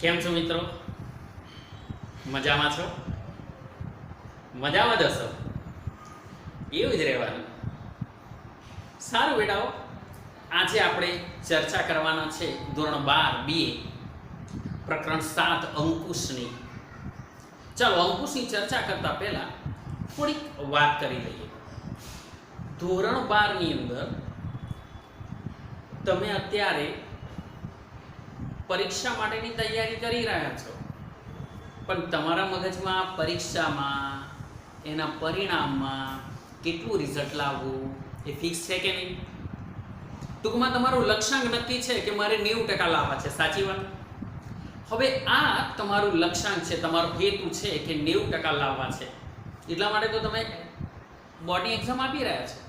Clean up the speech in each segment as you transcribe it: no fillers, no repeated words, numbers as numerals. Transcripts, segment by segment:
કેમ છો મિત્રો? મજામાં છો? મજામાં જ હશો, એવું જ રહેવાનું. સારું બેટાઓ, આજે આપણે ચર્ચા કરવાના છે ધોરણ 12 BA પ્રકરણ 7 અંકુશની. ચાલો અંકુશની ચર્ચા કરતા પહેલા થોડીક વાત કરી લઈએ. ધોરણ 12 ની અંદર તમે અત્યારે પરીક્ષા માટેની તૈયારી કરી રહ્યા છો, પણ તમારા મગજમાં પરીક્ષામાં એના પરિણામમાં કેટલું રિઝલ્ટ લાવવું એ ફિક્સ છે કે નહીં? ટૂંકમાં તમારું લક્ષ્યાંક નક્કી છે કે મારે 90% લાવવા છે, સાચી વાત? હવે આ તમારું લક્ષ્યાંક છે, તમારો હેતુ છે કે 90% લાવવા છે, એટલા માટે તો તમે બોર્ડની એક્ઝામ આપી રહ્યા છો.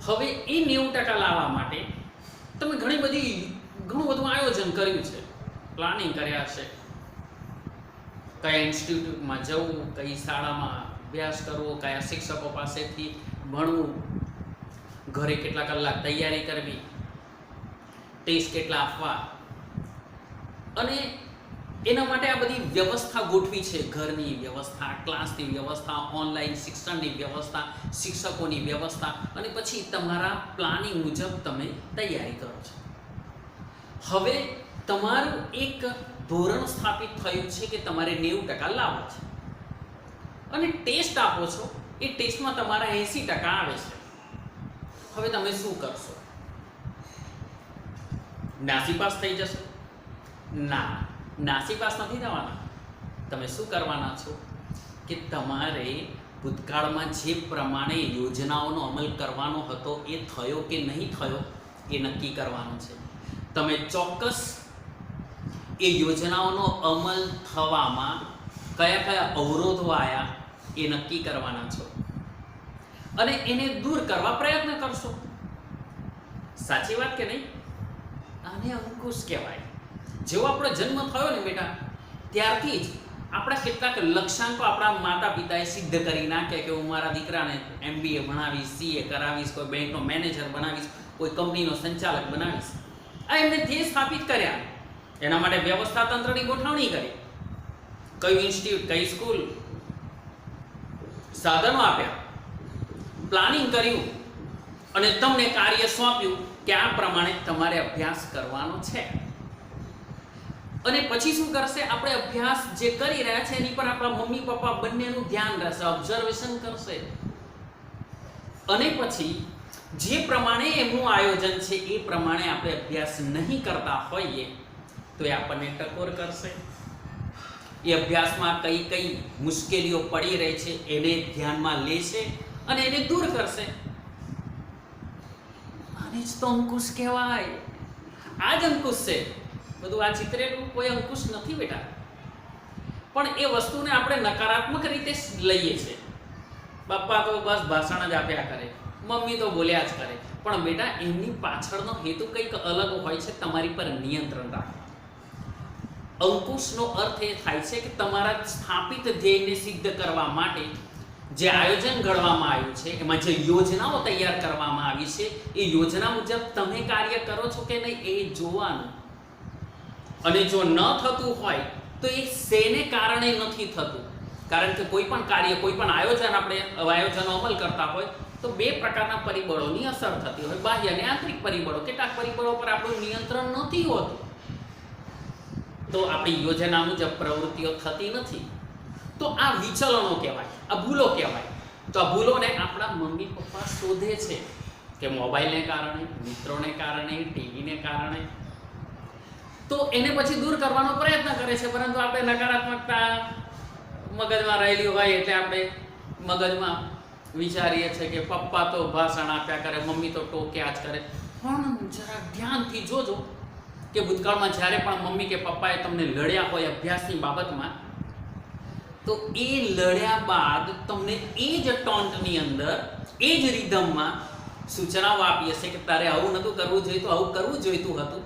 હવે એ 90% લાવવા માટે તમે ઘણું બધું આયોજન કર્યું છે, પ્લાનિંગ કર્યા છે. કયા ઇન્સ્ટિટ્યૂટમાં જવું, કઈ શાળામાં અભ્યાસ કરવો, કયા શિક્ષકો પાસેથી ભણવું, ઘરે કેટલા કલાક તૈયારી કરવી, ટેસ્ટ કેટલા આપવા, અને એના માટે આ બધી વ્યવસ્થા ગોઠવી છે. ઘરની વ્યવસ્થા, ક્લાસની વ્યવસ્થા, ઓનલાઈન શિક્ષણની વ્યવસ્થા, શિક્ષકોની વ્યવસ્થા, અને પછી તમારા પ્લાનિંગ મુજબ તમે તૈયારી કરો છો. હવે તમારું એક ધોરણ સ્થાપિત થયું છે કે તમારે 90% લાવવા છે, અને ટેસ્ટ આપો છો. એ ટેસ્ટમાં તમારા 80% આવે છે. હવે તમે શું કરશો? નાસીપાસ થઈ જશો? ના, નાસીપાસ નથી થવાના. તમે શું કરવાના છો કે તમારે ભૂતકાળમાં જે પ્રમાણે યોજનાઓનો અમલ કરવાનો હતો એ થયો કે નહીં થયો એ નક્કી કરવાનું છે. તમે ચોક્કસ એ યોજનાઓનો અમલ થવામાં કયા કયા અવરોધો આવ્યા એ નક્કી કરવાના છો, અને એને દૂર કરવા પ્રયત્ન કરશો. સાચી વાત કે નહીં? આને અંકુશ કહેવાય. જેવો આપણો જન્મ થયો ને બેટા, ત્યારથી જ આપણા કેટલાક લક્ષ્યાંકો આપણા માતા પિતાએ સિદ્ધ કરી નાખ્યા કે હું મારા દીકરાને MBA ભણાવીશ, CA કરાવીશ, કોઈ બેંકનો મેનેજર બનાવીશ, કોઈ કંપનીનો સંચાલક બનાવીશ. આ એમને ધ્યેય સ્થાપિત કર્યા. એના માટે વ્યવસ્થા તંત્રની ગોઠવણી કરી, કયું ઇન્સ્ટિટ્યૂટ, કઈ સ્કૂલ, સાધનો આપ્યા, પ્લાનિંગ કર્યું, અને તમને કાર્ય સોંપ્યું કે આ પ્રમાણે તમારે અભ્યાસ કરવાનો છે. અને પછી શું કરશે? આપણે અભ્યાસ જે કરી રહ્યા છે એની પર આપણા મમ્મી પપ્પા બંનેનું ધ્યાન રહેશે, ઓબ્ઝર્વેશન કરશે, અને પછી જે પ્રમાણે એનું આયોજન છે એ પ્રમાણે આપણે અભ્યાસ નહીં કરતા હોઈએ તો એ આપણને ટકોર કરશે. એ અભ્યાસમાં કઈ કઈ મુશ્કેલીઓ પડી રહી છે એને ધ્યાનમાં લેશે અને એને દૂર કરશે. આને જ તો અંકુશ કહેવાય. આ જ અંકુશ છે. બધું આ ચિત્રેલું કોઈ અંકુશ નથી બેટા. પણ એ વસ્તુને આપણે નકારાત્મક રીતે લઈએ છીએ. પપ્પા તો બસ ભાષણ જ આપ્યા કરે, મમ્મી તો બોલ્યા જ કરે, પણ બેટા એમની પાછળનો હેતુ કંઈક અલગ હોય છે, તમારી પર નિયંત્રણ રાખો. અંકુશનો અર્થ એ થાય છે કે તમારા સ્થાપિત ધ્યેયને સિદ્ધ કરવા માટે જે આયોજન ઘડવામાં આવ્યું છે, એમાં જે યોજનાઓ તૈયાર કરવામાં આવી છે, એ યોજના મુજબ તમે કાર્ય કરો છો કે નહીં એ જોવાનું. અને જો ન થતું હોય તો એ શેને કારણે નથી થતું? કારણ કે કોઈ પણ કાર્ય, કોઈ પણ આયોજનો અમલ કરતા હોય તો બે પ્રકારના પરિબળોની અસર થતી હોય, બાહ્ય અને આંતરિક પરિબળો. કેટલાક પરિબળો પર આપણું નિયંત્રણ નથી હોતું, તો આપણી યોજના મુજબ પ્રવૃત્તિઓ થતી નથી. તો આ વિચલનો કહેવાય, આ ભૂલો કહેવાય. તો આ ભૂલોને આપણા મમ્મી પપ્પા શોધે છે કે મોબાઈલને કારણે, મિત્રોને કારણે, ટીવીને કારણે. તો એને પછી દૂર કરવાનો પ્રયત્ન કરે છે, પરંતુ આપણે નકારાત્મકતા મગજમાં રહેલી હોય એટલે આપણે મગજમાં વિચારીએ છીએ કે પપ્પા તો ભાષણ આપ્યા કરે, મમ્મી તો ટોક્યા જ કરે. પણ જરા ધ્યાનથી જોજો કે ભૂતકાળમાં જ્યારે પણ મમ્મી કે પપ્પાએ તમને લડ્યા હોય અભ્યાસની બાબતમાં, તો એ લડ્યા બાદ તમને એ જ ટોન્ટની અંદર, એ જ રિધમમાં સૂચનાઓ આપી હશે કે તારે આવું નહોતું કરવું જોઈતું, આવું કરવું જોઈતું હતું.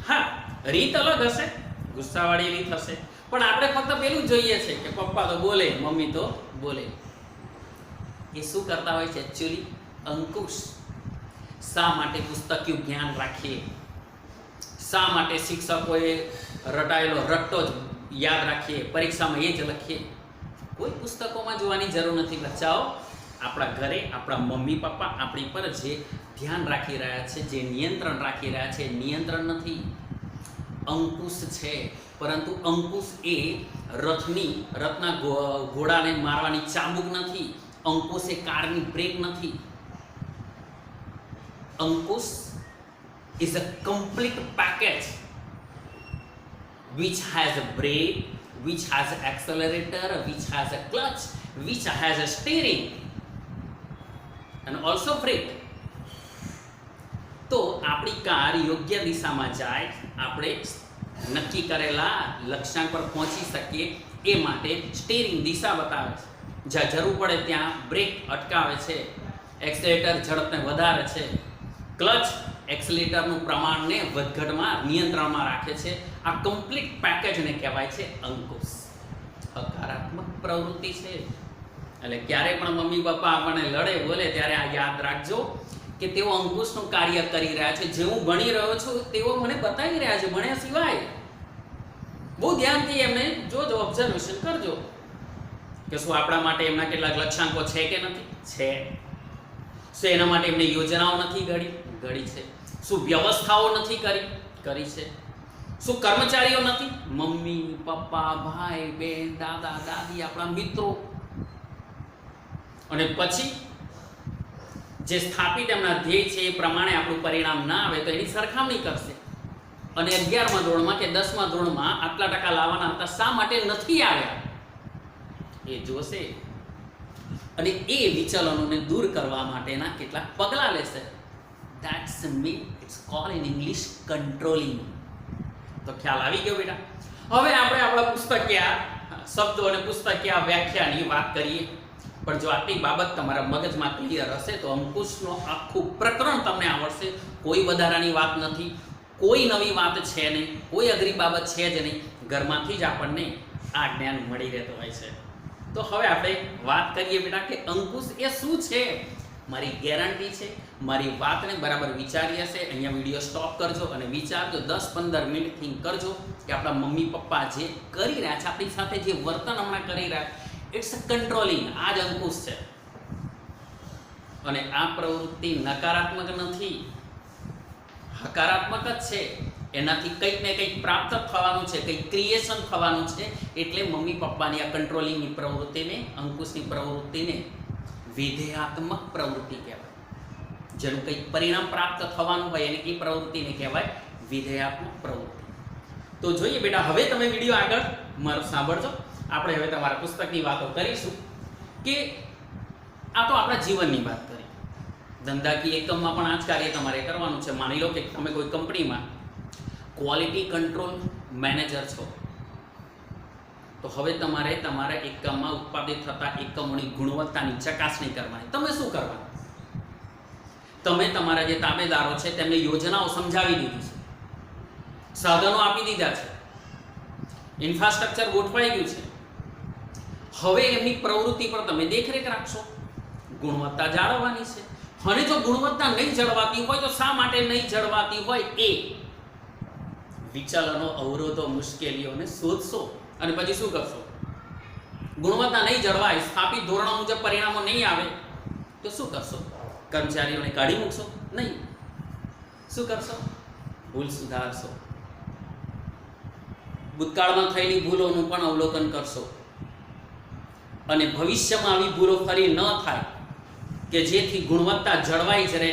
હા, રીત અલગ હશે, ગુસ્સાવાળી રીત હશે, પણ આપણે ફક્ત પેલું જોઈએ છે કે પપ્પા તો બોલે, મમ્મી તો બોલે. એ શું કરતા હોય છે એકચ્યુઅલી? અંકુશ. શા માટે પુસ્તકીય જ્ઞાન રાખીએ? શા માટે શિક્ષકોએ રટાયેલો રટ્ટો જ યાદ રાખીએ, પરીક્ષામાં એ જ લખીએ? કોઈ પુસ્તકોમાં જોવાની જરૂર નથી બચ્ચાઓ. આપણા ઘરે આપણા મમ્મી પપ્પા આપણી પર જે ધ્યાન રાખી રહ્યા છે, જે નિયંત્રણ રાખી રહ્યા છે, નિયંત્રણ નથી, અંકુશ છે. પરંતુ અંકુશ એ રથના ઘોડાને મારવાની ચાબુક નથી. અંકુશ એ કારની બ્રેક નથી. અંકુશ is a complete package which has a brake, which has an accelerator, which has a clutch, which has a steering and also brake. તો આપણી કાર યોગ્ય દિશામાં જાય, આપણે નક્કી કરેલા લક્ષ્યાંક પર પહોંચી શકીએ એ માટે સ્ટીરિંગ દિશા બતાવે છે, જ્યાં જરૂર પડે ત્યાં બ્રેક અટકાવે છે, એક્સેલેટર ઝડપને વધારે છે, ક્લચ એક્સેલેટરનું પ્રમાણને વધઘટમાં નિયંત્રણમાં રાખે છે. આ કમ્પ્લીટ પેકેજને કહેવાય છે અંકુશ. હકારાત્મક પ્રવૃત્તિ છે. એટલે ક્યારેય પણ મમ્મી પપ્પા આપણને લડે બોલે ત્યારે આ યાદ રાખજો કે તેઓ અંકુશનું કાર્ય કરી રહ્યા છે. જે હું ભણી રહ્યો છું તેઓ મને બતાવી રહ્યા છે, ભણ્યા સિવાય. બહુ ધ્યાનથી એમને જોજો, ઓબ્ઝર્વેશન કરજો કે શું આપણા માટે એમના કેટલાક લક્ષ્યાંકો છે કે નથી છે. શું એના માટે એમને યોજનાઓ નથી ઘડી છે? શું વ્યવસ્થાઓ નથી કરી છે? શું કર્મચારીઓ નથી? મમ્મી પપ્પા ભાઈ બહેન દાદા દાદી આપણા મિત્રો. અને પછી જે સ્થાપિત એમના ધ્યેય છે એ પ્રમાણે આપણું પરિણામ ના આવે તો એની સરખામણી કરશે. અને 11મા ધોરણમાં કે 10મા ધોરણમાં આટલા ટકા લાવવાના હતા, શા માટે નથી આવ્યા એ જોશે. અને એ વિચલનોને દૂર કરવા માટેના કેટલાક પગલાં લેશે. That's mean it's called in English controlling. તો ખ્યાલ આવી ગયો બેટા? હવે આપણે આપણા પુસ્તકીય શબ્દો અને પુસ્તકીય વ્યાખ્યાની વાત કરીએ. પણ જો આટલી બાબત તમારા મગજમાં ક્લિયર હશે તો અંકુશનું આખું પ્રકરણ તમને આવડશે. કોઈ વધારાની વાત નથી, કોઈ નવી વાત છે નહીં, કોઈ અઘરી બાબત છે જ નહીં. ઘરમાંથી જ આપણને આ જ્ઞાન મળી રહેતું હોય છે. તો હવે આપણે વાત કરીએ બેટા કે અંકુશ એ શું છે. મારી ગેરંટી છે, મારી વાતને બરાબર વિચારી હશે. અહીંયા વિડીયો સ્ટોપ કરજો અને વિચારજો, 10-15 મિનિટ થિંક કરજો કે આપણા મમ્મી પપ્પા જે કરી રહ્યા છે, આપણી સાથે જે વર્તન હમણાં કરી રહ્યા, ઇટ્સ કંટ્રોલિંગ. આ જ અંકુશ છે. અને આ પ્રવૃત્તિ નકારાત્મક નથી, હકારાત્મક જ છે. એનાથી કંઈક ને કંઈક પ્રાપ્ત થવાનું છે, કંઈક ક્રિએશન થવાનું છે. એટલે મમ્મી પપ્પાની આ કંટ્રોલિંગની પ્રવૃત્તિને, અંકુશની પ્રવૃત્તિને વિધેયાત્મક પ્રવૃત્તિ કહેવાય. જેનું કંઈક પરિણામ પ્રાપ્ત થવાનું હોય એને એ પ્રવૃત્તિને કહેવાય વિધેયાત્મક પ્રવૃત્તિ. તો જોઈએ બેટા, હવે તમે વિડીયો આગળ મારો સાંભળજો. આપણે હવે તમારા પુસ્તકની વાતો કરીશું કે આ તો આપણા જીવનની વાત કરી. ધંધાકીય એકમમાં પણ આ જ કાર્ય તમારે કરવાનું છે. માની લો કે તમે કોઈ કંપનીમાં ક્વોલિટી કંટ્રોલ મેનેજર છો, તો હવે તમારે તમારા એકમમાં ઉત્પાદિત થતા એકમોની ગુણવત્તાની ચકાસણી કરવાની. તમે શું કરવાનું? તમે તમારા જે તાબેદારો છે તેમને યોજનાઓ સમજાવી દીધી છે, સાધનો આપી દીધા છે, ઇન્ફ્રાસ્ટ્રક્ચર ગોઠવાઈ ગયું છે. હવે એમની પ્રવૃત્તિ પર તમે દેખરેખ રાખશો. ગુણવત્તા જાળવવાની છે. અને જો ગુણવત્તા નહીં જળવાતી હોય તો શા માટે નહીં જળવાતી હોય એ વિચલનો, અવરોધો, મુશ્કેલીઓને શોધશો. અને પછી શું કરશો? ગુણવત્તા નહીં જળવાય, સ્થાપિત ધોરણો મુજબ પરિણામો નહીં આવે તો શું કરશો? કર્મચારીઓને કાઢી મૂકશો? નહીં. શું કરશો? ભૂલ સુધારશો. ભૂતકાળમાં થયેલી ભૂલોનું પણ અવલોકન કરશો અને ભવિષ્યમાં આવી ભૂલો ફરી ન થાય કે જેથી ગુણવત્તા જળવાઈ જ રહે,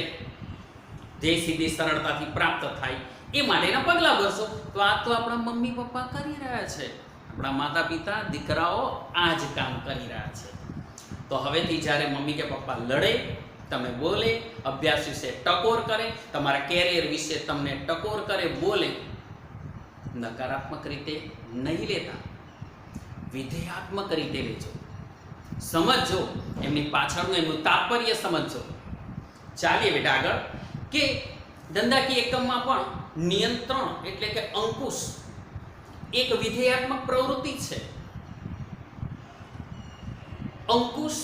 જે સીધી સરળતાથી પ્રાપ્ત થાય એ માટેના પગલાં ભરશો. તો આ તો આપણા મમ્મી પપ્પા કરી રહ્યા છે, આપણા માતા પિતા, દીકરાઓ આ જ કામ કરી રહ્યા છે. તો હવેથી જ્યારે મમ્મી કે પપ્પા લડે, તમે બોલે, અભ્યાસ વિશે ટકોર કરે, તમારા કેરિયર વિશે તમને ટકોર કરે, બોલે, નકારાત્મક રીતે નહીં લેતા, વિધેયાત્મક રીતે લેજો. સમજો એમની પાછળનું એમનું તાત્પર્ય સમજો. ચાલીએ બેટા આગળ કે ધંધાકીય એકમમાં પણ નિયંત્રણ એટલે કે અંકુશ એક વિધેયાત્મક પ્રવૃત્તિ છે. અંકુશ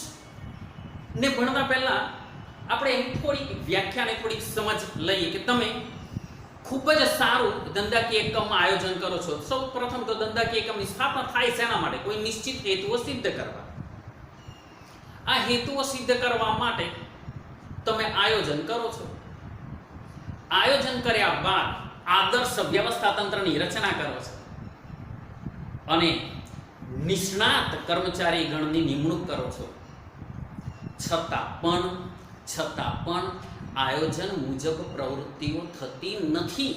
ને ભણતા પહેલા આપણે એની થોડીક વ્યાખ્યાને થોડીક સમજ લઈએ કે તમે ખૂબ જ સારું ધંધાકીય એકમમાં આયોજન કરો છો, સૌ પ્રથમ તો ધંધાકીય એકમની સ્થાપના થાય શેના માટે? કોઈ નિશ્ચિત હેતુઓ સિદ્ધ કરવા. આ હેતુઓ સિદ્ધ કરવા માટે તમે આયોજન કરો છો. આયોજન કર્યા બાદ આદર્શ વ્યવસ્થા તંત્રની રચના કરો છો અને નિષ્ણાત કર્મચારી ગણની નિમણૂક કરો છો. છતાં પણ આયોજન મુજબ પ્રવૃત્તિઓ થતી નથી,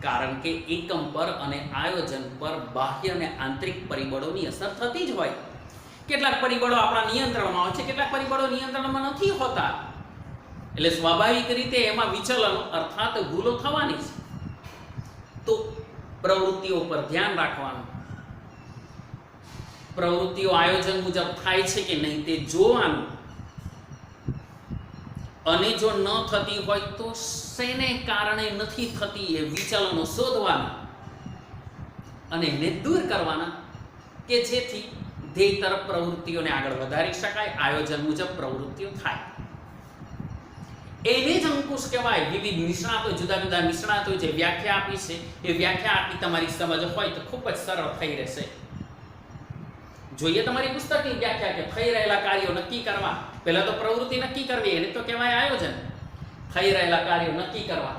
કારણ કે એકમ પર અને આયોજન પર બાહ્ય અને આંતરિક પરિબળોની અસર થતી જ હોય. કેટલાક પરિબળો આપણા નિયંત્રણમાં હોય છે, કેટલાક પરિબળો નિયંત્રણમાં નથી હોતા. એટલે સ્વાભાવિક રીતે એમાં વિચલનો અર્થાત ભૂલો થવાની છે. તો પ્રવૃત્તિઓ પર ધ્યાન રાખવાનું, પ્રવૃત્તિઓ આયોજન મુજબ થાય છે કે નહીં તે જોવાનું, અને જો ન થતી હોય તો શેને કારણે નથી થતી એ વિચલનો શોધવાના અને એને દૂર કરવાના કે જેથી ધ્યેય તરફ પ્રવૃત્તિઓને આગળ વધારી શકાય, આયોજન મુજબ પ્રવૃત્તિઓ થાય. એને જ અંકુશ કહેવાય. વિવિધ નિષ્ણાતો, જુદા જુદા નિષ્ણાતોએ જે વ્યાખ્યા આપી છે એ વ્યાખ્યા આટલી તમારી સમજ હોય તો ખૂબ જ સરળ થઈ રહેશે. જોઈએ તમારી પુસ્તકની વ્યાખ્યા કે થઈ રહેલા કાર્યો નક્કી કરવા. પહેલા તો પ્રવૃત્તિ નક્કી કરવી, એને તો કહેવાય આયોજન. થઈ રહેલા કાર્યો નક્કી કરવા,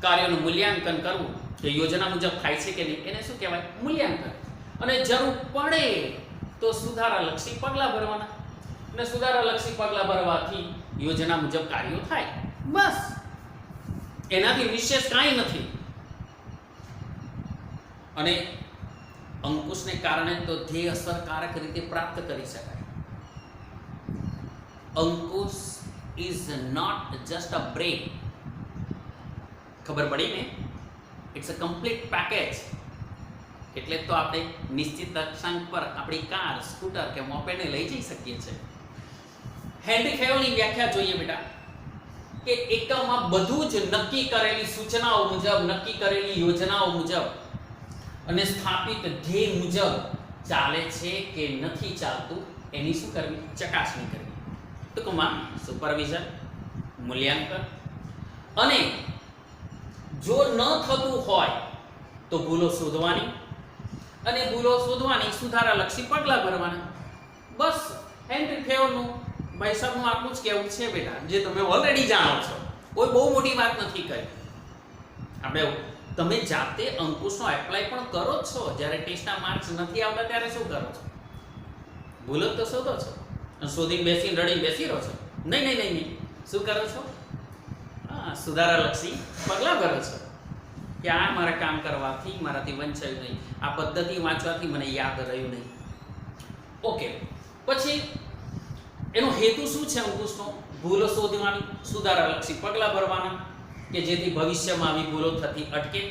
કાર્યોનું મૂલ્યાંકન કરવું, કે યોજના મુજબ થાય છે કે નહીં એને શું કહેવાય? મૂલ્યાંકન. અને જરૂર પડે તો સુધારાલક્ષી પગલાં ભરવાના, અને સુધારાલક્ષી પગલાં ભરવાથી યોજના મુજબ કાર્યો થાય. બસ, એનાથી વિશેષ કાંઈ નથી. અને અંકુશને કારણે તો ધ્યેય અસરકારક રીતે પ્રાપ્ત કરી શકાય. Ankush is not just a brake. ખબર પડી ને? It's a complete package. એટલે તો આપણે નિશ્ચિત અક્ષાંક પર આપણી કાર, સ્કૂટર કે મોપેડને લઈ જઈ શકીએ છીએ. હેનરી ફેયોલની વ્યાખ્યા જોઈએ બેટા, કે એકમમાં બધું જ નક્કી કરેલી સૂચનાઓ મુજબ, નક્કી કરેલી યોજનાઓ મુજબ અને સ્થાપિત ધ્યેય મુજબ ચાલે છે કે નથી ચાલતું એની શું કરવી? ચકાસણી કરવી. ટૂંકમાં સુપરવિઝન, મૂલ્યાંકન. અને જો ન થતું હોય તો ભૂલો શોધવાની, અને ભૂલો શોધવાની સુધારાલક્ષી પગલાં ભરવાના. બસ, હેનરી ફેયોલનું ભાઈ સાહેબનું આટલું જ કહેવું છે બેટા, જે તમે ઓલરેડી જાણો છો. કોઈ બહુ મોટી વાત નથી કરી. આપણે તમે જાતે અંકુશનો એપ્લાય પણ કરો જ છો. જ્યારે ટેસ્ટના માર્ક્સ નથી આવતા ત્યારે શું કરો છો? ભૂલો તો શોધો છો, શોધીને બેસીને રડીને બેસી રહો છો. નહીં, શું કરો છો? હા, સુધારાલક્ષી પગલાં ભરો છો કે આ મારા કામ કરવાથી મારાથી વંચાયું નહીં, આ પદ્ધતિ વાંચવાથી મને યાદ રહ્યું નહીં. ઓકે, પછી એનો હેતુ શું છે અંકુશનો? ભૂલો શોધવાની, સુધારાલક્ષી પગલાં ભરવાના કે જેથી ભવિષ્યમાં આવી ભૂલો થતી અટકે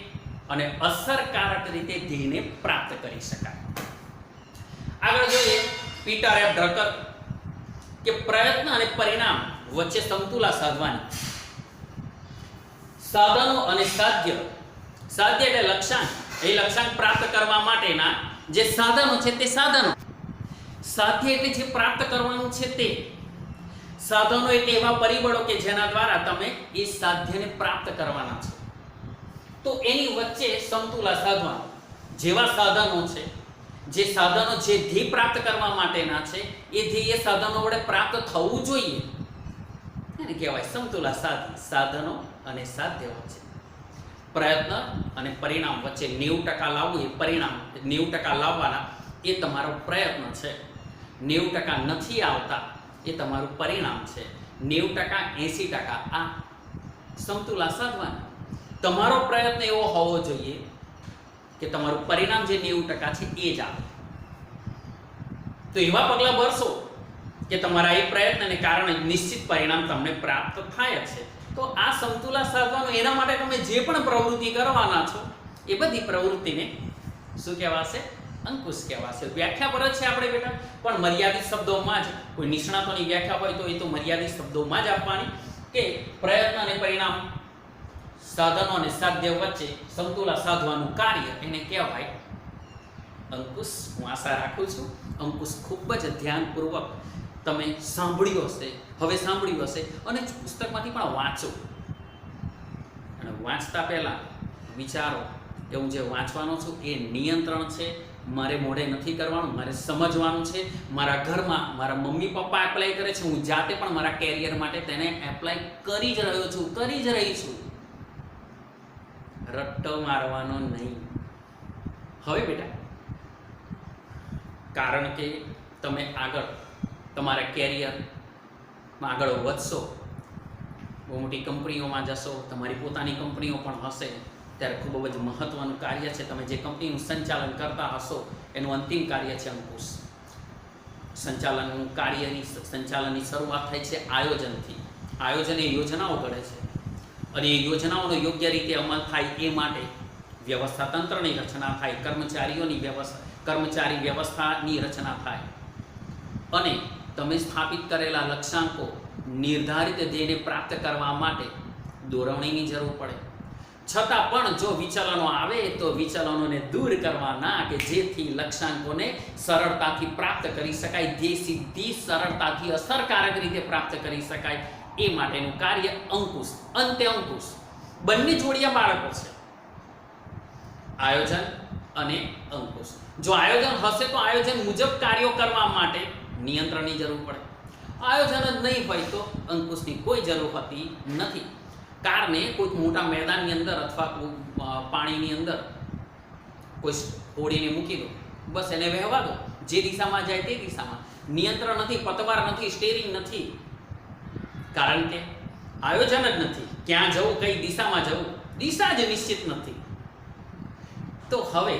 અને અસરકારક રીતે ધ્યેયને પ્રાપ્ત કરી શકાય. આગળ જોઈએ પીટર એફ ડ્રકર કે પ્રયત્ન અને પરિણામ વચ્ચે સમતુલા સાધવાની. સાધનો અને સાધ્ય. સાધ્ય એટલે લક્ષ્યાંક. એ લક્ષ્યાંક પ્રાપ્ત કરવા માટેના જે સાધનો છે તે સાધનો. સાધ્ય એટલે જે પ્રાપ્ત કરવાનું છે તે. સાધનો એટલે એવા પરિબળો કે જેના દ્વારા તમે એ સાધ્યને પ્રાપ્ત કરવાના છો. તો એની વચ્ચે સમતુલા સાધવાનું. જેવા સાધનો છે, જે સાધનો જે ધ્યેય પ્રાપ્ત કરવા માટેના છે એ ધ્યેય સાધનો વડે પ્રાપ્ત થવું જોઈએ એને કહેવાય સમતુલા સાધ્ય. સાધનો અને સાધ્ય વચ્ચે પ્રયત્ન અને પરિણામ વચ્ચે 90% લાવવું એ પરિણામ, 90% લાવવાના એ તમારો પ્રયત્ન છે. 90% નથી આવતા એ તમારું પરિણામ છે. 90% 80% આ સમતુલા સાધવાના. તમારો પ્રયત્ન એવો હોવો જોઈએ કે તમારું પરિણામ જે 90% છે એ જ આવે. તો એવા પગલાં ભરશો કે તમારા એ પ્રયત્નને કારણે નિશ્ચિત પરિણામ તમને પ્રાપ્ત થાય છે. તો આ સમતુલા સાધવાનું, એના માટે તમે જે પણ પ્રવૃત્તિ કરવાના છો એ બધી પ્રવૃત્તિને શું કહેવાશે? અંકુશ કહેવાશે. વ્યાખ્યા પર જ છે આપણે બેટા, પણ મર્યાદિત શબ્દોમાં જ. કોઈ નિષ્ણાતોની વ્યાખ્યા હોય તો એ તો મર્યાદિત શબ્દોમાં જ આપવાની કે પ્રયત્ન અને પરિણામ, સાધનો અને સાધ્ય વચ્ચે સમતુલા સાધવાનું કાર્ય એને કહેવાય અંકુશ. હું આશા રાખું છું અંકુશ ખૂબ જ ધ્યાનપૂર્વક તમે સાંભળ્યું હશે, હવે સાંભળ્યું હશે અને પુસ્તકમાંથી પણ વાંચો. અને અને વાંચતા પહેલાં વિચારો કે હું જે વાંચવાનો છું એ નિયંત્રણ છે, મારે મોઢે નથી કરવાનું, મારે સમજવાનું છે. મારા ઘરમાં મારા મમ્મી પપ્પા એપ્લાય કરે છે, હું જાતે પણ મારા કેરિયર માટે તેને એપ્લાય કરી જ રહ્યો છું, કરી જ રહી છું. રટ્ટો મારવાનો નહીં. હવે બેટા, કારણ કે તમે આગળ તમારા કેરિયરમાં આગળ વધશો, બહુ મોટી કંપનીઓમાં જશો, તમારી પોતાની કંપનીઓ પણ હશે, ત્યારે ખૂબ જ મહત્વનું કાર્ય છે. તમે જે કંપનીનું સંચાલન કરતા હશો એનું અંતિમ કાર્ય છે અંકુશ. સંચાલનની શરૂઆત થાય છે આયોજનથી. આયોજન એ યોજનાઓ ઘડે છે અને એ યોજનાઓનો યોગ્ય રીતે અમલ થાય એ માટે વ્યવસ્થા તંત્રની રચના થાય, કર્મચારી વ્યવસ્થાની રચના થાય અને તમે સ્થાપિત કરેલા લક્ષ્યાંકો નિર્ધારિત ધ્યેયને પ્રાપ્ત કરવા માટે દોરવણીની જરૂર પડે. છતાં પણ જો વિચલનો આવે તો વિચલનોને દૂર કરવાના કે જેથી લક્ષ્યાંકોને સરળતાથી પ્રાપ્ત કરી શકાય, ધ્યેય સિદ્ધિ સરળતાથી અસરકારક રીતે પ્રાપ્ત કરી શકાય એ માટેનું કાર્ય અંકુશ. અંતે અંકુશ બંને જોડિયા બાળકો છે, આયોજન અને અંકુશ. જો આયોજન હશે તો આયોજન મુજબ કાર્યો કરવા માટે નિયંત્રણની જરૂર પડે. આયોજન જ નહીં હોય તો અંકુશની કોઈ જરૂર હોતી નથી. કારને કોઈ મોટા મેદાનની અંદર અથવા પાણીની અંદર કોઈ હોડીને મૂકી દો, બસ એને વહેવા દો, જે દિશામાં જાય તે દિશામાં. નિયંત્રણ નથી, પતવાર નથી, સ્ટેરિંગ નથી, કારણ કે આયોજન જ નથી. ક્યાં જવું, કઈ દિશામાં જવું, દિશા જ નિશ્ચિત નથી. તો હવે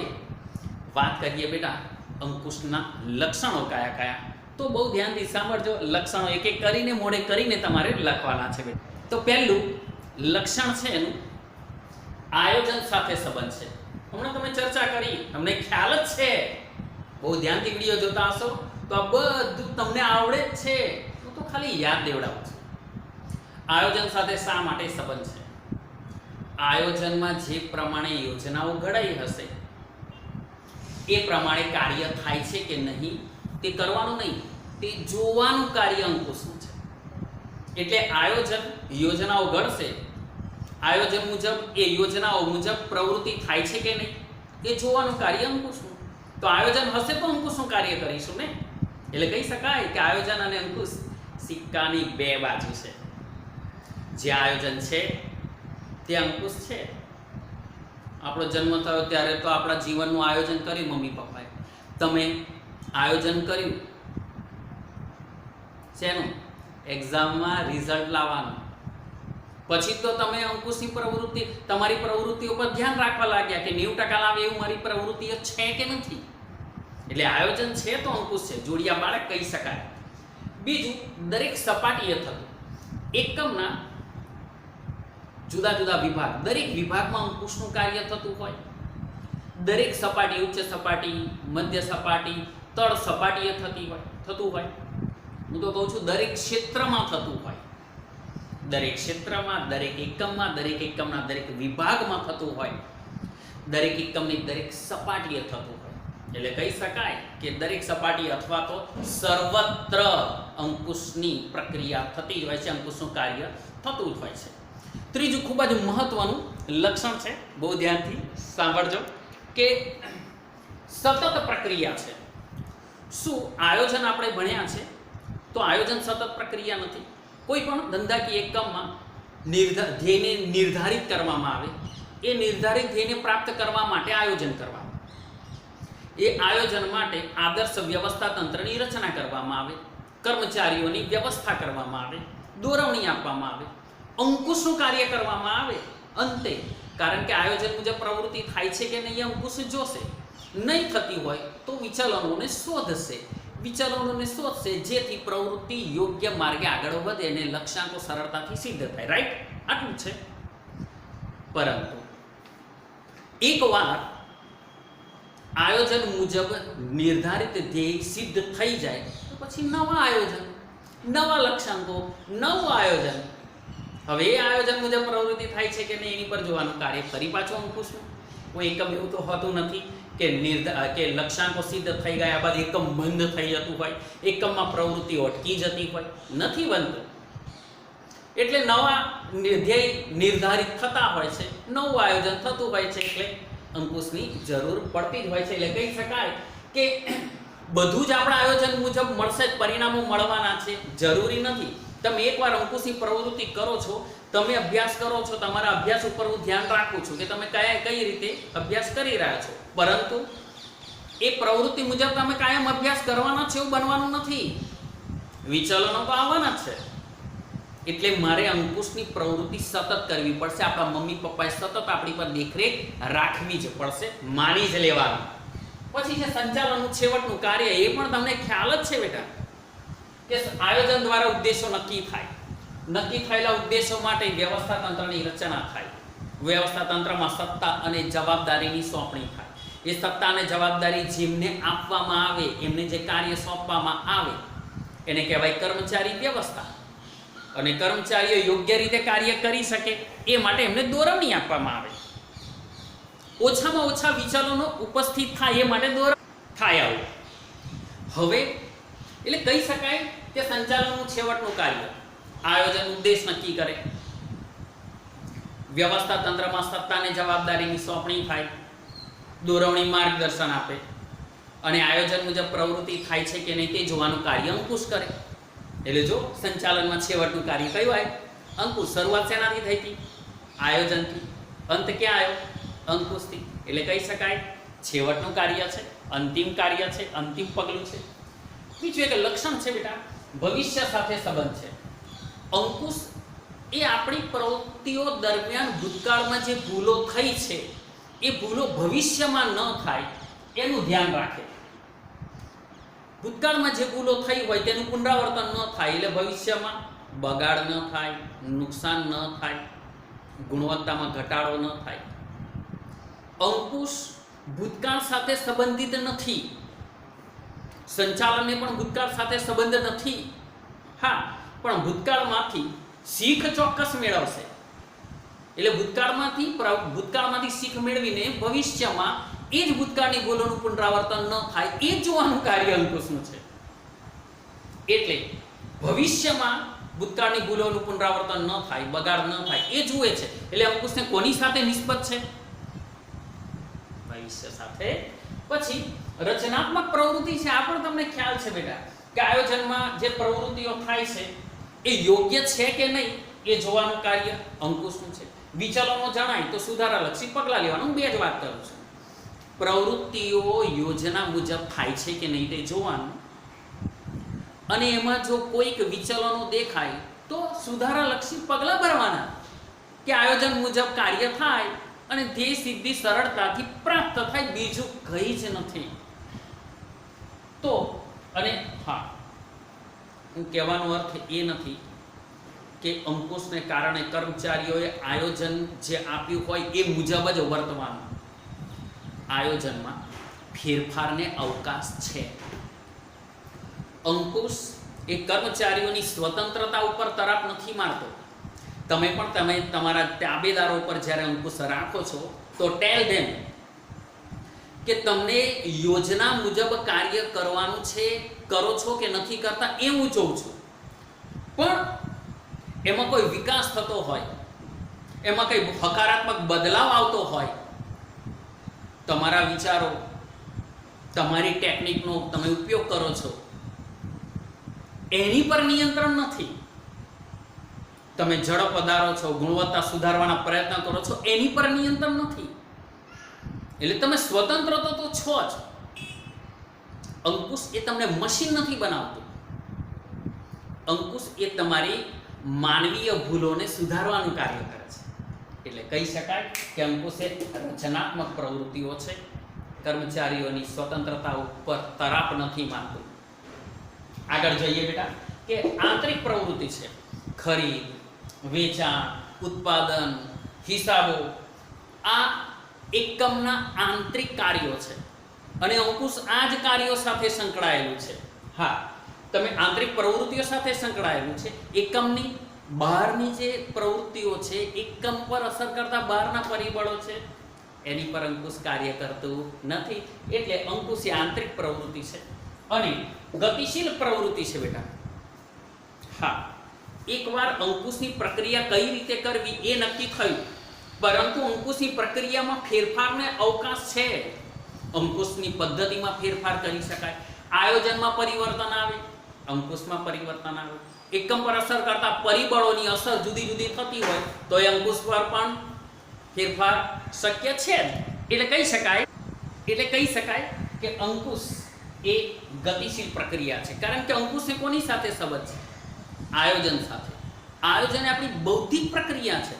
વાત કરીએ બેટા અંકુશના લક્ષણો કયા કયા. તો બહુ ધ્યાનથી સાંભળજો. લક્ષણો એક એક કરીને મોઢે કરીને તમારે લખવાના છે બેટા. તો પહેલું લક્ષણ છે એનું આયોજન સાથે સંબંધ છે. હમણાં તમે ચર્ચા કરી, તમને ખ્યાલ જ છે, બહુ ધ્યાનથી વિડીયો જોતા હશો તો આ બધું તમને આવડે જ છે. હું તો ખાલી યાદ દેવડાવું છું. આયોજન સાથે શા માટે સંબંધ છે? આયોજનમાં જે પ્રમાણે યોજનાઓ ઘડાઈ હશે એ પ્રમાણે કાર્ય થાય છે કે નહીં તે કરવાનું નહીં, તે જોવાનું કાર્ય અંકુશનું છે. એટલે આયોજન યોજનાઓ ઘડશે, આયોજન મુજબ એ યોજનાઓ મુજબ પ્રવૃત્તિ થાય છે કે નહીં એ જોવાનું કાર્ય અંકુશનું. તો આયોજન હશે તો અંકુશનું કાર્ય કરીશું ને. એટલે કહી શકાય કે આયોજન અને અંકુશ સિક્કાની બે બાજુ છે. જે આયોજન છે તે અંકુશ છે. આપણો જન્મ થયો ત્યારે તો આપણા જીવનનું આયોજન કર્યું મમ્મી પપ્પાએ. તમે આયોજન કર્યું શેનું? એક્ઝામમાં રિઝલ્ટ લાવવાનું. પછી તો તમે અંકુશની પ્રવૃત્તિ, તમારી પ્રવૃત્તિઓ પર ધ્યાન રાખવા લાગ્યા કે 90% લાવે એવું મારી પ્રવૃત્તિઓ છે કે નથી. એટલે આયોજન છે તો અંકુશ છે, જોડિયા બાળક કહી શકાય. બીજું, દરેક સપાટીએ થતું એકમના જુદા જુદા વિભાગ, દરેક વિભાગમાં અંકુશનું કાર્ય થતું હોય. દરેક સપાટી, ઉચ્ચ સપાટી, મધ્ય સપાટી, તળ સપાટીએ થતું હોય. હું તો કહું છું દરેક ક્ષેત્રમાં થતું હોય. દરેક ક્ષેત્રમાં, દરેક એકમમાં, દરેક એકમના દરેક વિભાગમાં થતું હોય. દરેક એકમની દરેક સપાટીએ થતું હોય. એટલે કહી શકાય કે દરેક સપાટી અથવા તો સર્વત્ર અંકુશની પ્રક્રિયા થતી હોય છે, અંકુશનું કાર્ય થતું જ હોય છે. ત્રીજું ખૂબ જ મહત્વનું લક્ષણ છે, બહુ ધ્યાનથી સાંભળજો, કે સતત પ્રક્રિયા છે. શું આયોજન આપણે ભણ્યા છે તો આયોજન સતત પ્રક્રિયા નથી. કોઈ પણ ધંધાકીય એકમમાં ધ્યેયને નિર્ધારિત કરવામાં આવે, એ નિર્ધારિત ધ્યેયને પ્રાપ્ત કરવા માટે આયોજન કરવામાં, એ આયોજન માટે આદર્શ વ્યવસ્થા તંત્રની રચના કરવામાં આવે, કર્મચારીઓની વ્યવસ્થા કરવામાં આવે, દોરવણી આપવામાં આવે, અંકુશનું કાર્ય કરવામાં આવે. અંતે કારણ કે આયોજન મુજબ પ્રવૃત્તિ થાય છે કે નહીં અંકુશ જોશે. નહીં થતી હોય તો વિચલનોને શોધશે, જેથી પ્રવૃત્તિ યોગ્ય માર્ગે આગળ વધે અને લક્ષ્યાંકો સરળતાથી સિદ્ધ થાય. રાઈટ? આટલું છે. પરંતુ એકવાર આયોજન મુજબ નિર્ધારિત ધ્યેય સિદ્ધ થઈ જાય તો પછી નવા આયોજન, નવા લક્ષ્યાંકો, નવું આયોજન. હવે એ આયોજન મુજબ પ્રવૃત્તિ થાય છે કે નહીં એની પર જોવાનું કાર્ય ફરી પાછું અંકુશનું. કોઈ એકમ એવું તો હોતું નથી કે લક્ષ્યાંકો સિદ્ધ થઈ ગયા બાદ એકમ બંધ થઈ જતું હોય, એકમમાં પ્રવૃત્તિ અટકી જતી હોય, નથી બનતું. એટલે નવા ધ્યેય નિર્ધારિત થતા હોય છે, નવું આયોજન થતું હોય છે, એટલે અંકુશની જરૂર પડતી જ હોય છે. એટલે કહી શકાય કે બધું જ આપણા આયોજન મુજબ મળશે જ, પરિણામો મળવાના છે જરૂરી નથી. તમે એકવાર અંકુશની પ્રવૃત્તિ કરો છો, તમે અભ્યાસ કરો છો, તમારા અભ્યાસ ઉપર હું ધ્યાન રાખું છું કે તમે કઈ રીતે અભ્યાસ કરી રહ્યા છો, પરંતુ એ પ્રવૃત્તિ મુજબ તમે કાયમ અભ્યાસ કરવાના છે એવું બનવાનું નથી. વિચલનો તો આવવાના જ છે. એટલે મારે અંકુશની પ્રવૃત્તિ સતત કરવી પડશે. આપણા મમ્મી પપ્પાએ સતત આપણી પર દેખરેખ રાખવી જ પડશે, માની જ લેવાનું. પછી જે સંચાલનનું છેવટનું કાર્ય, એ પણ તમને ખ્યાલ જ છે બેટા કે આયોજન દ્વારા ઉદ્દેશો નક્કી થાય. નક્કી થયેલા ઉદ્દેશો માટે વ્યવસ્થા તંત્રની રચના થાય. વ્યવસ્થા તંત્રમાં સત્તા અને જવાબદારીની સોંપણી થાય. એ સત્તા અને જવાબદારી જેમને આપવામાં આવે, એમને જે કાર્ય સોંપવામાં આવે એને કહેવાય કર્મચારી વ્યવસ્થા. અને કર્મચારીઓ યોગ્ય રીતે કાર્ય કરી શકે એ માટે એમને દોરવણી આપવામાં આવે. ઓછામાં ઓછા વિચલનો ઉપસ્થિત થાય એ માટે દોરવણી થાય આવું. હવે એટલે કહી શકાય કે સંચાલનનું છેવટનું કાર્ય આયોજન ઉદ્દેશ નક્કી કરે, વ્યવસ્થા તંત્રમાં સત્તા અને જવાબદારીની સોંપણી થાય, દોરવણી માર્ગદર્શન આપે, અને આયોજન મુજબ પ્રવૃત્તિ થાય છે કે નહીં તે જોવાનું કાર્ય અંકુશ કરે. એટલે જો સંચાલનમાં છેવટનું કાર્ય કયું આવ્યું? અંકુશ. શરૂઆત શેનાથી થઈ હતી? આયોજનથી. અંત ક્યાં આવ્યો? અંકુશથી. એટલે કહી શકાય છેવટનું કાર્ય છે, અંતિમ કાર્ય છે, અંતિમ પગલું છે. બીજું એક લક્ષણ છે બેટા, ભવિષ્ય સાથે સંબંધ છે. અંકુશ એ આપણી પ્રવૃત્તિઓ દરમિયાન ભૂતકાળમાં જે ભૂલો થઈ છે એ ભૂલો ભવિષ્યમાં ન થાય એનું ધ્યાન રાખે. ભૂતકાળમાં જે ભૂલો થઈ હોય તેનું પુનરાવર્તન ન થાય, એટલે ભવિષ્યમાં બગાડ ન થાય, નુકસાન ન થાય, ગુણવત્તામાં ઘટાડો ન થાય. અંકુશ ભૂતકાળ સાથે સંબંધિત નથી. સંચાલનને પણ ભૂતકાળ સાથે સંબંધ નથી. હા, પણ ભૂતકાળમાંથી શીખ ચોક્કસ મેળવશે. એટલે ભૂતકાળમાંથી શીખ મેળવીને ભવિષ્યમાં એ જ ભૂતકાળની ભૂલોનું પુનરાવર્તન ન થાય એ જોવાનું કાર્ય અંકુશનું છે. એટલે ભવિષ્યમાં ભૂતકાળની ભૂલોનું પુનરાવર્તન ન થાય, બગાડ ન થાય એ જુએ છે. એટલે અંકુશને કોની સાથે નિસ્બત છે? ભવિષ્ય સાથે. પછી રચનાત્મક પ્રવૃત્તિ છે. આ પણ તમને ખ્યાલ છે બેટા કે આયોજનમાં જે પ્રવૃત્તિઓ થાય છે એ યોગ્ય છે કે નહીં એ જોવાનું કાર્ય અંકુશનું છે. વિચલનો જણાય તો સુધારાલક્ષી પગલાં લેવાનું. હું બે જ વાત કરું છું. પ્રવૃત્તિઓ યોજના મુજબ થાય છે કે નહીં તે જોવાનું, અને એમાં જો કોઈક વિચલનો દેખાય તો સુધારાલક્ષી પગલાં ભરવાના કે આયોજન મુજબ કાર્ય થાય અને ધ્યેય સિદ્ધિ સરળતાથી પ્રાપ્ત થાય, બીજું કંઈ જ નથી. તો અને હા, હું કહેવાનો અર્થ એ નથી કે અંકુશને કારણે કર્મચારીઓએ આયોજન જે આપ્યું હોય એ મુજબ જ વર્તવાનું. આયોજનમાં ફેરફારને અવકાશ છે. અંકુશ એ કર્મચારીઓની સ્વતંત્રતા ઉપર તરાપ નથી મારતો. તમે તમારા તાબેદારો પર જ્યારે અંકુશ રાખો છો તો ટેલ ધેમ કે તમને યોજના મુજબ કાર્ય કરવાનું છે, કરો છો કે નથી કરતા એ હું જોઉં છું. પણ એમાં કોઈ વિકાસ થતો હોય, એમાં કંઈ હકારાત્મક બદલાવ આવતો હોય, તમારા વિચારો, તમારી ટેકનિકનો તમે ઉપયોગ કરો છો, એની પર નિયંત્રણ નથી. તમે ઝડપ વધારો છો, ગુણવત્તા સુધારવાના પ્રયત્ન કરો છો, એની પર નિયંત્રણ નથી. એટલે તમે સ્વતંત્ર તો છો જ. અંકુશ એ તમને મશીન નથી બનાવતું. અંકુશ એ તમારી માનવીય ભૂલોને સુધારવાનું કાર્ય કરે છે. એટલે કહી શકાય કે અંકુશ એ રચનાત્મક પ્રવૃત્તિઓ છે, કર્મચારીઓની સ્વતંત્રતા ઉપર તરાપ નથી માનતું. આગળ જોઈએ બેટા કે આંતરિક પ્રવૃત્તિ છે. ખરીદ, વેચાણ, ઉત્પાદન, હિસાબો આ એકમના આંતરિક કાર્યો છે અને અંકુશ આ જ કાર્યો સાથે સંકળાયેલું છે. હા, તમે આંતરિક પ્રવૃત્તિઓ સાથે સંકળાયેલું છે. એકમની બહારની જે પ્રવૃત્તિઓ છે, એકમ પર અસર કરતા બહારના પરિબળો છે, એની પર અંકુશ કાર્ય કરતું નથી. એટલે અંકુશ એ આંતરિક પ્રવૃત્તિ છે. અને ગતિશીલ પ્રવૃત્તિ છે બેટા. હા, એકવાર અંકુશની પ્રક્રિયા કઈ રીતે કરવી એ નક્કી થયું, પરંતુ અંકુશની પ્રક્રિયામાં ફેરફારને અવકાશ છે. અંકુશની પદ્ધતિમાં ફેરફાર કરી શકાય, આયોજનમાં પરિવર્તન આવે, અંકુશમાં પરિવર્તન આવે. એકમ પર અસર કરતા પરિબળોની અસર જુદી જુદી થતી હોય તો એ અંકુશ પર પણ ફેરફાર શક્ય છે. એટલે કહી શકાય કે અંકુશ એ ગતિશીલ પ્રક્રિયા છે, કારણ કે અંકુશને કોની સાથે સંબંધ છે? આયોજન સાથે. આયોજન એ આપણી બૌદ્ધિક પ્રક્રિયા છે,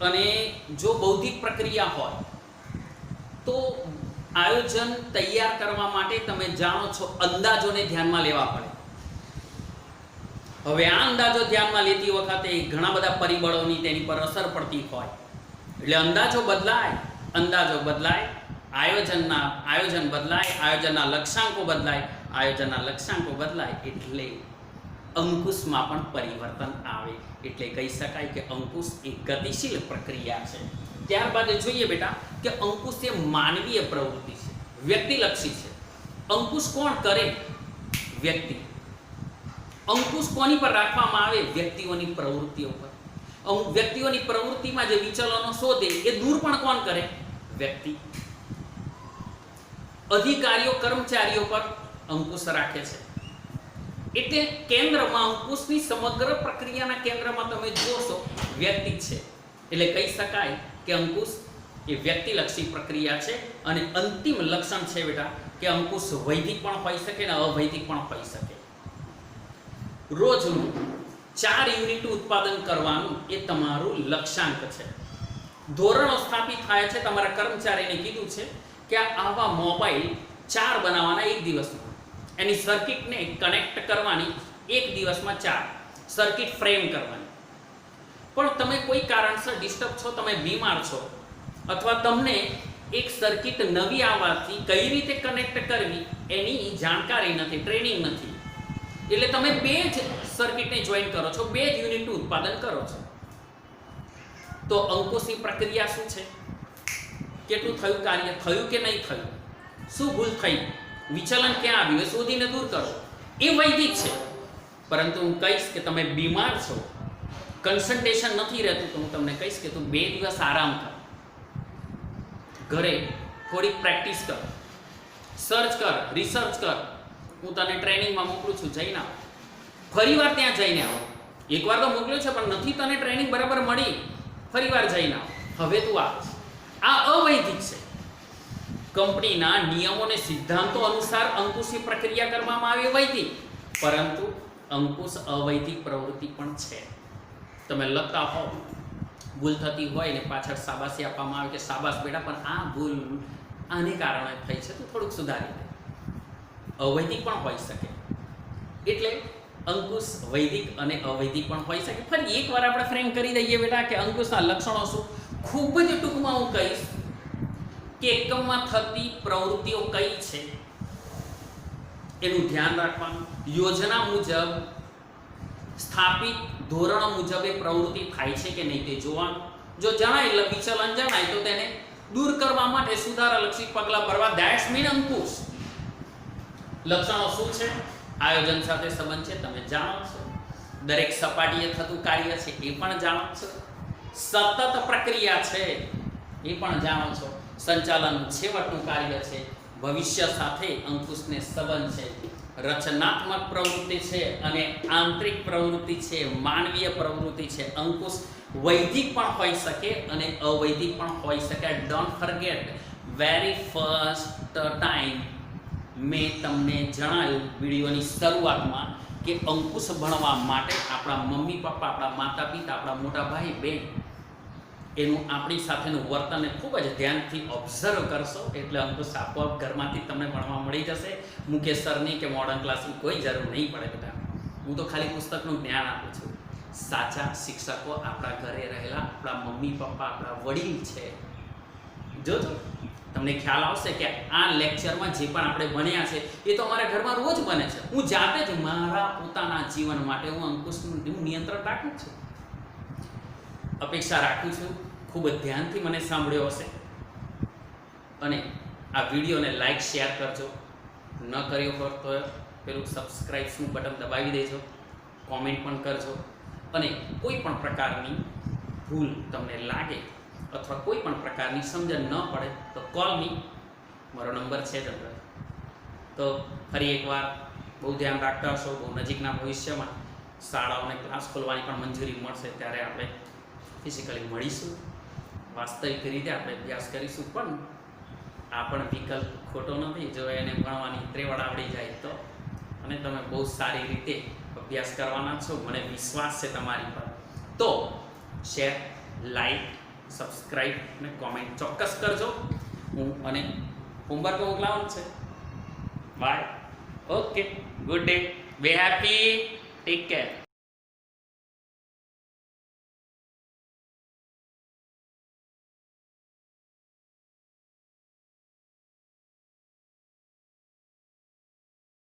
અને જો બૌદ્ધિક પ્રક્રિયા હોય તો આયોજન તૈયાર કરવા માટે તમે જાણો છો અંદાજોને ધ્યાનમાં લેવા પડે. હવે આ અંદાજો ધ્યાનમાં લેતી વખતે ઘણા બધા પરિબળોની તેની પર અસર પડતી હોય, એટલે અંદાજો બદલાય, આયોજન બદલાય, આયોજનના લક્ષ્યાંકો બદલાય, એટલે અંકુશમાં પણ પરિવર્તન આવે. એટલે કહી શકાય કે અંકુશ એ ગતિશીલ પ્રક્રિયા છે. ત્યારબાદ જોઈએ બેટા કે અંકુશ એ માનવીય પ્રવૃત્તિ છે, વ્યક્તિલક્ષી છે. અંકુશ કોણ કરે? વ્યક્તિ. અંકુશ કોની પર રાખવામાં આવે? વ્યક્તિઓની પ્રવૃત્તિઓ પર. વ્યક્તિઓની પ્રવૃત્તિમાં જે વિચલનો શોધે એ દૂર પણ કોણ કરે? વ્યક્તિ. અધિકારીઓ કર્મચારીઓ પર અંકુશ રાખે છે. એટલે કેન્દ્રમાં અંકુશની સમગ્ર પ્રક્રિયાના કેન્દ્રમાં તમે જોશો વ્યક્તિ છે. એટલે કહી શકાય કે અંકુશ એ વ્યક્તિલક્ષી પ્રક્રિયા છે. અને અંતિમ લક્ષણ છે બેટા કે અંકુશ વૈદિક પણ હોઈ શકે ને અવૈદિક પણ હોઈ શકે. રોજનું 4 યુનિટ ઉત્પાદન કરવાનું એ તમારું લક્ષ્યાંક છે. ધોરણો સ્થાપિત થાય છે. તમારા કર્મચારીને કીધું છે કે આવા મોબાઈલ 4 બનાવવાના એક દિવસમાં, એની સર્કિટને કનેક્ટ કરવાની એક દિવસમાં 4 સર્કિટ ફ્રેમ કરવાની. પણ તમે કોઈ કારણસર ડિસ્ટર્બ છો, તમે બીમાર છો, અથવા તમને એક સર્કિટ નવી આવવાથી કઈ રીતે કનેક્ટ કરવી એની જાણકારી નથી, ટ્રેનિંગ નથી, એટલે તમે 2 જ સર્કિટને જોઈન કરો છો, 2 જ યુનિટનું ઉત્પાદન કરો છો. તો અંકુશની પ્રક્રિયા શું છે? કેટલું થયું કાર્ય, થયું કે નહીં થયું, શું ભૂલ થઈ, વિચલન ક્યાં આવ્યું એ શોધીને દૂર કરો, એ વૈદિક છે. પરંતુ હું કહીશ કે તમે બીમાર છો, કન્સન્ટ્રેશન નથી રહેતું, તો હું તમને કહીશ કે તું 2 દિવસ આરામ કર, ઘરે થોડી પ્રેક્ટિસ કર, સર્ચ કર, રિસર્ચ કર. હું તને ટ્રેનિંગમાં મોકલું છું, જઈને આવ. ફરીવાર ત્યાં જઈને આવો. એકવાર તો મોકલ્યો છે પણ નથી તને ટ્રેનિંગ બરાબર મળી, ફરીવાર જઈને આવ. હવે તું આવ. આ અવૈદિક છે. કંપનીના નિયમો અને સિદ્ધાંતો અનુસાર અંકુશની પ્રક્રિયા કરવામાં આવે વૈદિક, પરંતુ અંકુશ અવૈદિક પ્રવૃત્તિ પણ છે. તમે લખતા હો, ભૂલ થતી હોય ને પાછળ શાબાશી આપવામાં આવે કે શાબાશ બેટા, પણ આ ભૂલ આને કારણે થઈ છે, તો થોડુંક સુધારી દે. અવૈદિક પણ હોઈ શકે. એટલે અંકુશ વૈદિક અને અવૈદિક પણ હોઈ શકે. ફરી એકવાર આપણે ફ્રેમ કરી દઈએ બેટા કે અંકુશના લક્ષણો શું. ખૂબ જ ટૂંકમાં હું કહીશ કે એકમમાં થતી પ્રવૃત્તિઓ કઈ છે એનું ધ્યાન રાખવાનું. યોજના મુજબ સ્થાપિત ધોરણો મુજબ એ પ્રવૃત્તિ થાય છે કે નહીં તે જોવાનું. જો જણાય વિચલન જણાય તો તેને દૂર કરવા માટે સુધારાલક્ષી પગલાં ભરવા. ધેટ્સ મીન અંકુશ. લક્ષણો શું છે? આયોજન સાથે સંબંધ છે, તમે જાણો છો. દરેક સપાટીએ થતું કાર્ય છે, એ પણ જાણો છો. સતત પ્રક્રિયા છે, એ પણ જાણો છો. સંચાલન છેવટનું કાર્ય છે. ભવિષ્ય સાથે અંકુશને સંબંધ છે. રચનાત્મક પ્રવૃત્તિ છે અને આંતરિક પ્રવૃત્તિ છે, માનવીય પ્રવૃત્તિ છે. અંકુશ વૈદિક પણ હોઈ શકે અને અવૈદિક પણ હોઈ શકે. Don't forget, very first time મેં તમને જણાવ્યું વિડીયોની શરૂઆતમાં કે અંકુશ ભણવા માટે આપણા મમ્મી પપ્પા, આપણા માતા પિતા, આપણા મોટા ભાઈ બહેન એનું આપણી સાથેનું વર્તનને ખૂબ જ ધ્યાનથી ઓબ્ઝર્વ કરશો એટલે અંકુશ આપોઆપ ઘરમાંથી તમને ભણવા મળી જશે. મુકેશ સરની કે મોડર્ન ક્લાસની કોઈ જરૂર નહીં પડે બેટા. હું તો ખાલી પુસ્તકનું જ્ઞાન આપું છું. સાચા શિક્ષકો આપણા ઘરે રહેલા આપણા મમ્મી પપ્પા, આપણા વડીલ છે. જોજો તમને ખ્યાલ આવશે કે આ લેક્ચરમાં જે પણ આપણે ભણ્યા છે એ તો અમારા ઘરમાં રોજ બને છે. હું જાતે જ મારા પોતાના જીવન માટે હું અંકુશનું નિયંત્રણ રાખું છું. અપેક્ષા રાખું છું ખૂબ જ ધ્યાનથી મને સાંભળ્યો હશે. અને આ વિડીયોને લાઈક શેર કરજો. ન કર્યો હોય તો પેલું સબસ્ક્રાઇબનું બટન દબાવી દેજો. કોમેન્ટ પણ કરજો અને કોઈ પણ પ્રકારની ભૂલ તમને લાગે અથવા કોઈ પણ પ્રકારની સમજણ ન પડે તો કોલ મી, મારો નંબર છે જ અંદર. તો ફરી એકવાર બહુ ધ્યાન રાખતા હશો. બહુ નજીકના ભવિષ્યમાં શાળાઓને ક્લાસ ખોલવાની પણ મંજૂરી મળશે ત્યારે આપણે ફિઝિકલી મળીશું, વાસ્તવિક રીતે આપણે અભ્યાસ કરીશું. પણ આ પણ વિકલ્પ ખોટો નથી જો એને ભણવાની ત્રેવડ આવડી જાય તો. અને તમે બહુ સારી રીતે અભ્યાસ કરવાના છો, મને વિશ્વાસ છે તમારી પર. તો શેર, લાઈક, સબસ્ક્રાઈબ અને કોમેન્ટ ચોક્કસ કરજો. અને હોમવર્ક મોકલાવવાનું છે. Bye. Okay, good day, be happy, take care.